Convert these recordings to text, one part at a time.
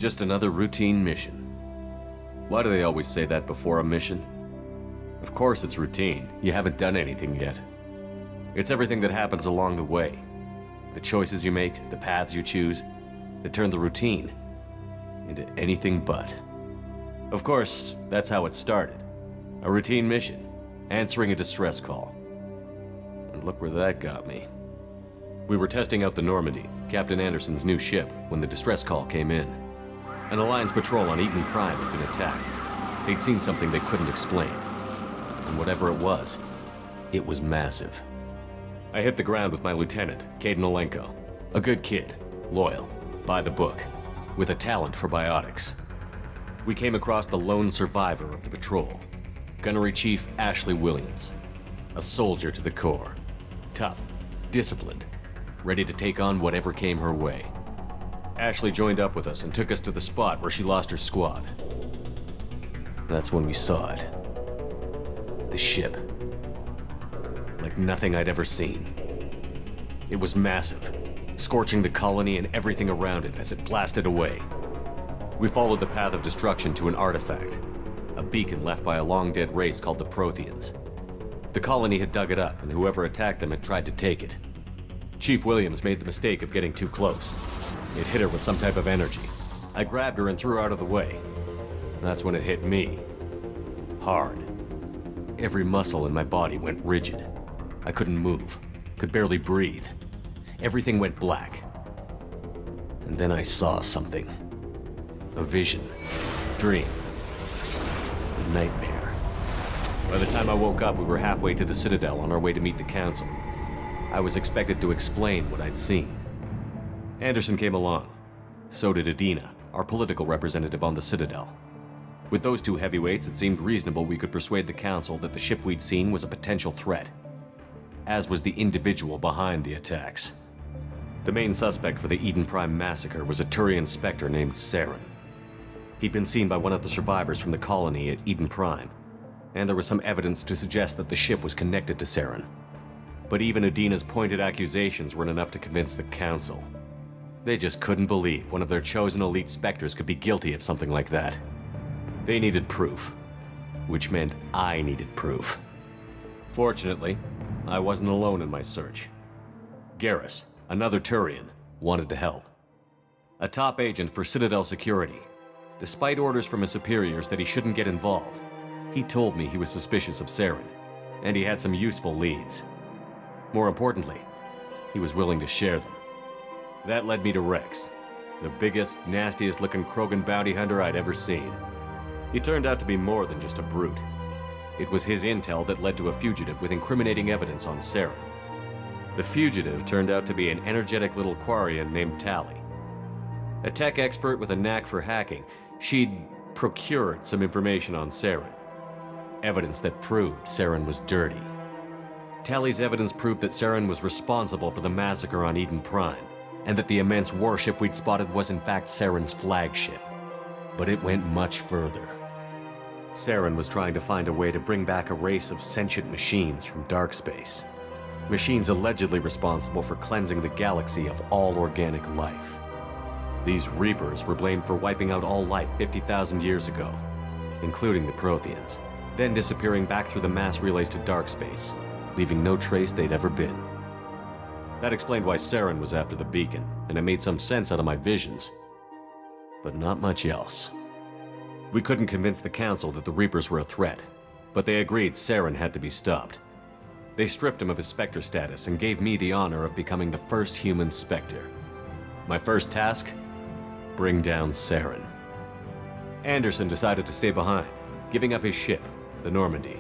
Just another routine mission. Why do they always say that before a mission? Of course it's routine. You haven't done anything yet. It's everything that happens along the way. The choices you make, the paths you choose, that turn the routine into anything but. Of course, that's how it started. A routine mission, answering a distress call. And look where that got me. We were testing out the Normandy, Captain Anderson's new ship, when the distress call came in. An Alliance patrol on Eden Prime had been attacked. They'd seen something they couldn't explain. And whatever it was massive. I hit the ground with my lieutenant, Caden Olenko. A good kid, loyal, by the book, with a talent for biotics. We came across the lone survivor of the patrol, Gunnery Chief Ashley Williams. A soldier to the core. Tough, disciplined, ready to take on whatever came her way. Ashley joined up with us and took us to the spot where she lost her squad. That's when we saw it. The ship. Like nothing I'd ever seen. It was massive, scorching the colony and everything around it as it blasted away. We followed the path of destruction to an artifact, a beacon left by a long-dead race called the Protheans. The colony had dug it up, and whoever attacked them had tried to take it. Chief Williams made the mistake of getting too close. It hit her with some type of energy. I grabbed her and threw her out of the way. That's when it hit me. Hard. Every muscle in my body went rigid. I couldn't move, could barely breathe. Everything went black. And then I saw something. A vision, dream, a nightmare. By the time I woke up, we were halfway to the Citadel on our way to meet the Council. I was expected to explain what I'd seen. Anderson came along. So did Adina, our political representative on the Citadel. With those two heavyweights, it seemed reasonable we could persuade the Council that the ship we'd seen was a potential threat, as was the individual behind the attacks. The main suspect for the Eden Prime massacre was a Turian Spectre named Saren. He'd been seen by one of the survivors from the colony at Eden Prime, and there was some evidence to suggest that the ship was connected to Saren. But even Adina's pointed accusations weren't enough to convince the Council. They just couldn't believe one of their chosen elite Spectres could be guilty of something like that. They needed proof, which meant I needed proof. Fortunately, I wasn't alone in my search. Garrus, another Turian, wanted to help. A top agent for Citadel Security. Despite orders from his superiors that he shouldn't get involved, he told me he was suspicious of Saren, and he had some useful leads. More importantly, he was willing to share them. That led me to Rex, the biggest, nastiest looking Krogan bounty hunter I'd ever seen. He turned out to be more than just a brute. It was his intel that led to a fugitive with incriminating evidence on Saren. The fugitive turned out to be an energetic little Quarian named Tali. A tech expert with a knack for hacking, she'd procured some information on Saren. Evidence that proved Saren was dirty. Tali's evidence proved that Saren was responsible for the massacre on Eden Prime, and that the immense warship we'd spotted was in fact Saren's flagship. But it went much further. Saren was trying to find a way to bring back a race of sentient machines from dark space. Machines allegedly responsible for cleansing the galaxy of all organic life. These Reapers were blamed for wiping out all life 50,000 years ago, including the Protheans, then disappearing back through the mass relays to dark space, leaving no trace they'd ever been. That explained why Saren was after the beacon, and it made some sense out of my visions. But not much else. We couldn't convince the Council that the Reapers were a threat, but they agreed Saren had to be stopped. They stripped him of his Spectre status and gave me the honor of becoming the first human Spectre. My first task? Bring down Saren. Anderson decided to stay behind, giving up his ship, the Normandy.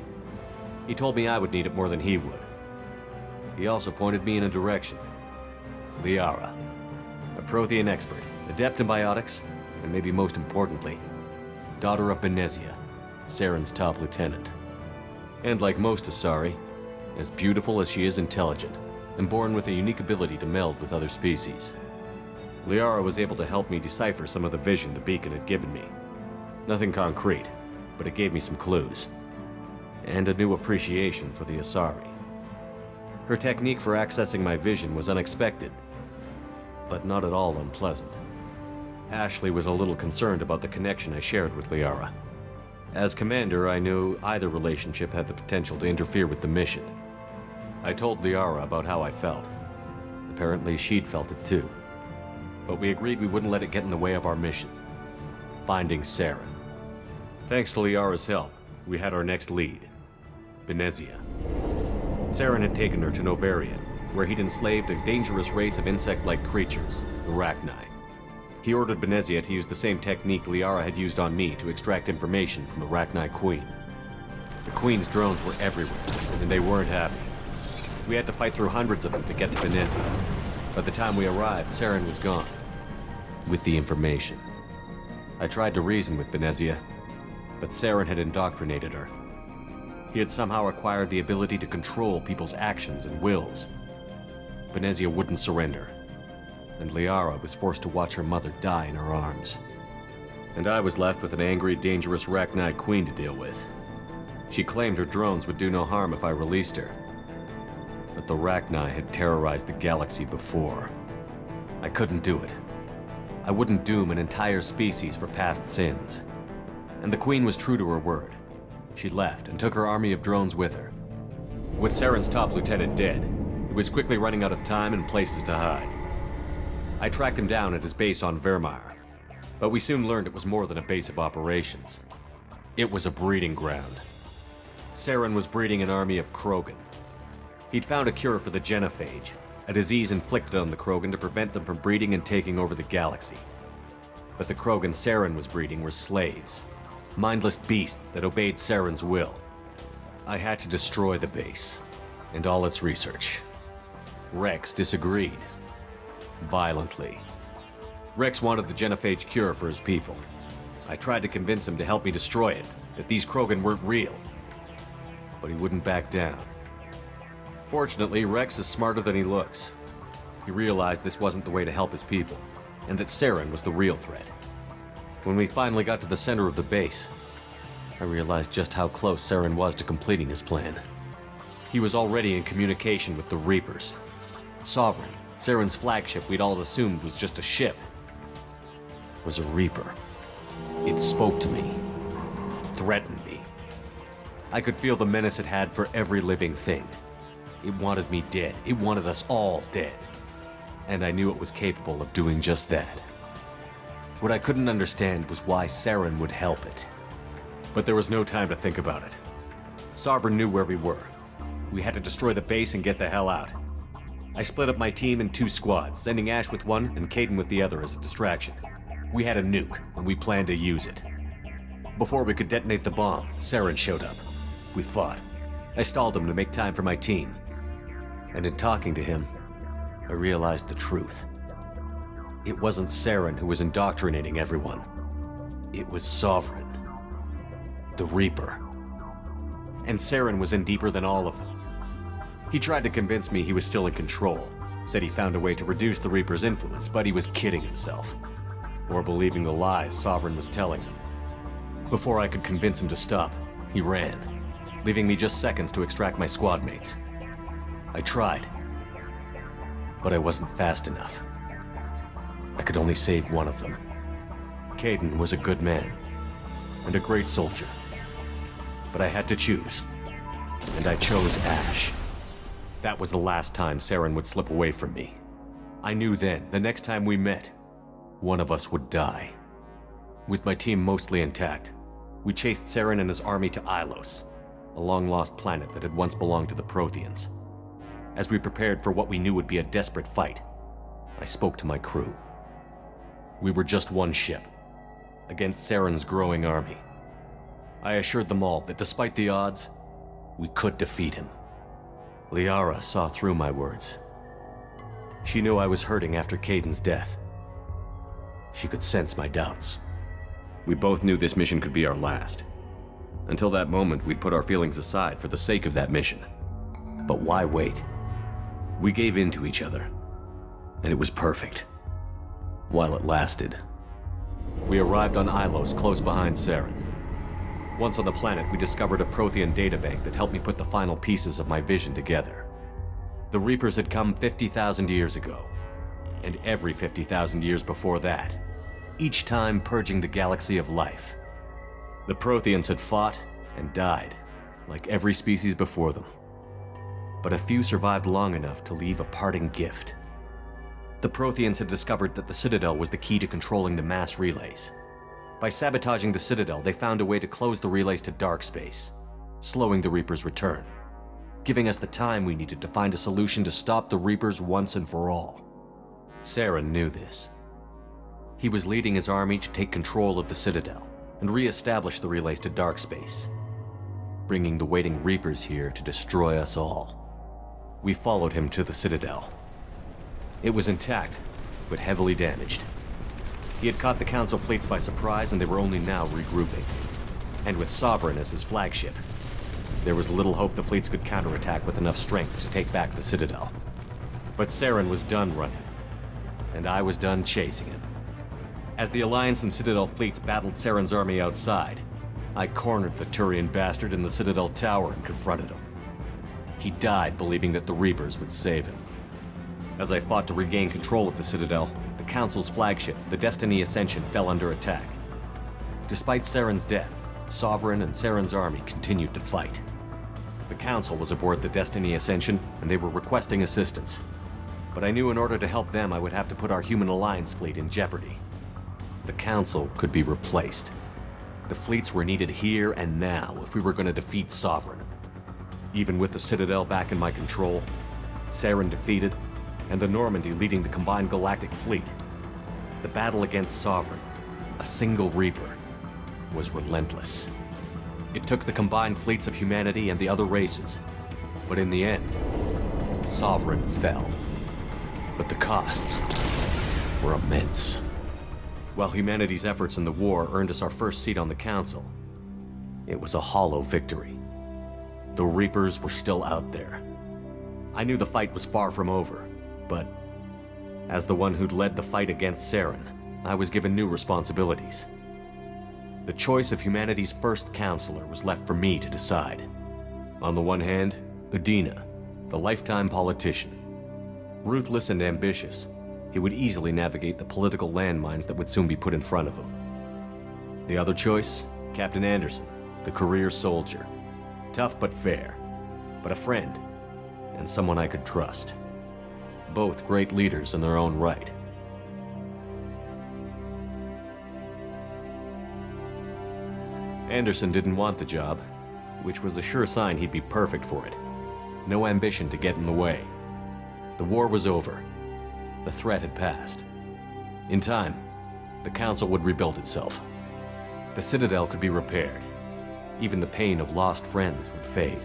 He told me I would need it more than he would. He also pointed me in a direction. Liara, a Prothean expert, adept in biotics, and maybe most importantly, daughter of Benezia, Saren's top lieutenant. And like most Asari, as beautiful as she is intelligent, and born with a unique ability to meld with other species. Liara was able to help me decipher some of the vision the beacon had given me. Nothing concrete, but it gave me some clues. And a new appreciation for the Asari. Her technique for accessing my vision was unexpected, but not at all unpleasant. Ashley was a little concerned about the connection I shared with Liara. As commander, I knew either relationship had the potential to interfere with the mission. I told Liara about how I felt. Apparently, she'd felt it too. But we agreed we wouldn't let it get in the way of our mission. Finding Saren. Thanks to Liara's help, we had our next lead. Benezia. Saren had taken her to Novarian, where he'd enslaved a dangerous race of insect-like creatures, the Rachni. He ordered Benezia to use the same technique Liara had used on me to extract information from the Rachni Queen. The Queen's drones were everywhere, and they weren't happy. We had to fight through hundreds of them to get to Benezia. By the time we arrived, Saren was gone. With the information. I tried to reason with Benezia, but Saren had indoctrinated her. He had somehow acquired the ability to control people's actions and wills. Benezia wouldn't surrender, and Liara was forced to watch her mother die in her arms. And I was left with an angry, dangerous Rachni Queen to deal with. She claimed her drones would do no harm if I released her. But the Rachni had terrorized the galaxy before. I couldn't do it. I wouldn't doom an entire species for past sins. And the Queen was true to her word. She left and took her army of drones with her. With Saren's top lieutenant dead, he was quickly running out of time and places to hide. I tracked him down at his base on Vermeer, but we soon learned it was more than a base of operations. It was a breeding ground. Saren was breeding an army of Krogan. He'd found a cure for the genophage, a disease inflicted on the Krogan to prevent them from breeding and taking over the galaxy. But the Krogan Saren was breeding were slaves, mindless beasts that obeyed Saren's will. I had to destroy the base, and all its research. Rex disagreed. Violently. Rex wanted the genophage cure for his people. I tried to convince him to help me destroy it, that these Krogan weren't real. But he wouldn't back down. Fortunately, Rex is smarter than he looks. He realized this wasn't the way to help his people, and that Saren was the real threat. When we finally got to the center of the base, I realized just how close Saren was to completing his plan. He was already in communication with the Reapers. Sovereign, Saren's flagship we'd all assumed was just a ship, was a Reaper. It spoke to me, threatened me. I could feel the menace it had for every living thing. It wanted me dead. It wanted us all dead. And I knew it was capable of doing just that. What I couldn't understand was why Saren would help it. But there was no time to think about it. Sovereign knew where we were. We had to destroy the base and get the hell out. I split up my team in 2 squads, sending Ash with one and Caden with the other as a distraction. We had a nuke, and we planned to use it. Before we could detonate the bomb, Saren showed up. We fought. I stalled him to make time for my team. And in talking to him, I realized the truth. It wasn't Saren who was indoctrinating everyone. It was Sovereign. The Reaper. And Saren was in deeper than all of them. He tried to convince me he was still in control, said he found a way to reduce the Reaper's influence, but he was kidding himself. Or believing the lies Sovereign was telling him. Before I could convince him to stop, he ran, leaving me just seconds to extract my squad mates. I tried, but I wasn't fast enough. I could only save one of them. Caden was a good man, and a great soldier. But I had to choose, and I chose Ash. That was the last time Saren would slip away from me. I knew then, the next time we met, one of us would die. With my team mostly intact, we chased Saren and his army to Ilos, a long-lost planet that had once belonged to the Protheans. As we prepared for what we knew would be a desperate fight, I spoke to my crew. We were just one ship, against Saren's growing army. I assured them all that despite the odds, we could defeat him. Liara saw through my words. She knew I was hurting after Caden's death. She could sense my doubts. We both knew this mission could be our last. Until that moment, we'd put our feelings aside for the sake of that mission. But why wait? We gave in to each other, and it was perfect. While it lasted. We arrived on Ilos, close behind Saren. Once on the planet, we discovered a Prothean databank that helped me put the final pieces of my vision together. The Reapers had come 50,000 years ago, and every 50,000 years before that. each time purging the galaxy of life. The Protheans had fought and died, like every species before them. But a few survived long enough to leave a parting gift. The Protheans had discovered that the Citadel was the key to controlling the mass relays. By sabotaging the Citadel, they found a way to close the relays to dark space, slowing the Reapers' return, giving us the time we needed to find a solution to stop the Reapers once and for all. Saren knew this. He was leading his army to take control of the Citadel and re-establish the relays to dark space, bringing the waiting Reapers here to destroy us all. We followed him to the Citadel. It was intact, but heavily damaged. He had caught the Council fleets by surprise, and they were only now regrouping. And with Sovereign as his flagship, there was little hope the fleets could counterattack with enough strength to take back the Citadel. But Saren was done running, and I was done chasing him. As the Alliance and Citadel fleets battled Saren's army outside, I cornered the Turian bastard in the Citadel tower and confronted him. He died believing that the Reapers would save him. As I fought to regain control of the Citadel, the Council's flagship, the Destiny Ascension, fell under attack. Despite Saren's death, Sovereign and Saren's army continued to fight. The Council was aboard the Destiny Ascension, and they were requesting assistance. But I knew in order to help them, I would have to put our human Alliance fleet in jeopardy. The Council could be replaced. The fleets were needed here and now if we were going to defeat Sovereign. Even with the Citadel back in my control, Saren defeated, and the Normandy leading the combined galactic fleet, the battle against Sovereign, a single Reaper, was relentless. It took the combined fleets of humanity and the other races, but in the end, Sovereign fell. But the costs were immense. While humanity's efforts in the war earned us our first seat on the Council, it was a hollow victory. The Reapers were still out there. I knew the fight was far from over, but as the one who'd led the fight against Saren, I was given new responsibilities. The choice of humanity's first counselor was left for me to decide. On the one hand, Udina, the lifetime politician. Ruthless and ambitious, he would easily navigate the political landmines that would soon be put in front of him. The other choice, Captain Anderson, the career soldier. Tough but fair, but a friend, and someone I could trust. Both great leaders in their own right. Anderson didn't want the job, which was a sure sign he'd be perfect for it. No ambition to get in the way. The war was over. The threat had passed. In time, the Council would rebuild itself. The Citadel could be repaired. Even the pain of lost friends would fade.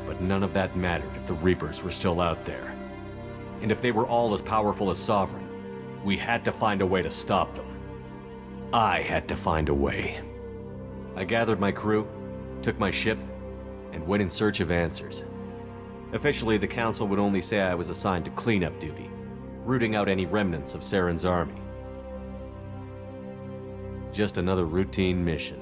But none of that mattered if the Reapers were still out there. And if they were all as powerful as Sovereign, we had to find a way to stop them. I had to find a way. I gathered my crew, took my ship, and went in search of answers. Officially, the Council would only say I was assigned to cleanup duty, rooting out any remnants of Saren's army. Just another routine mission.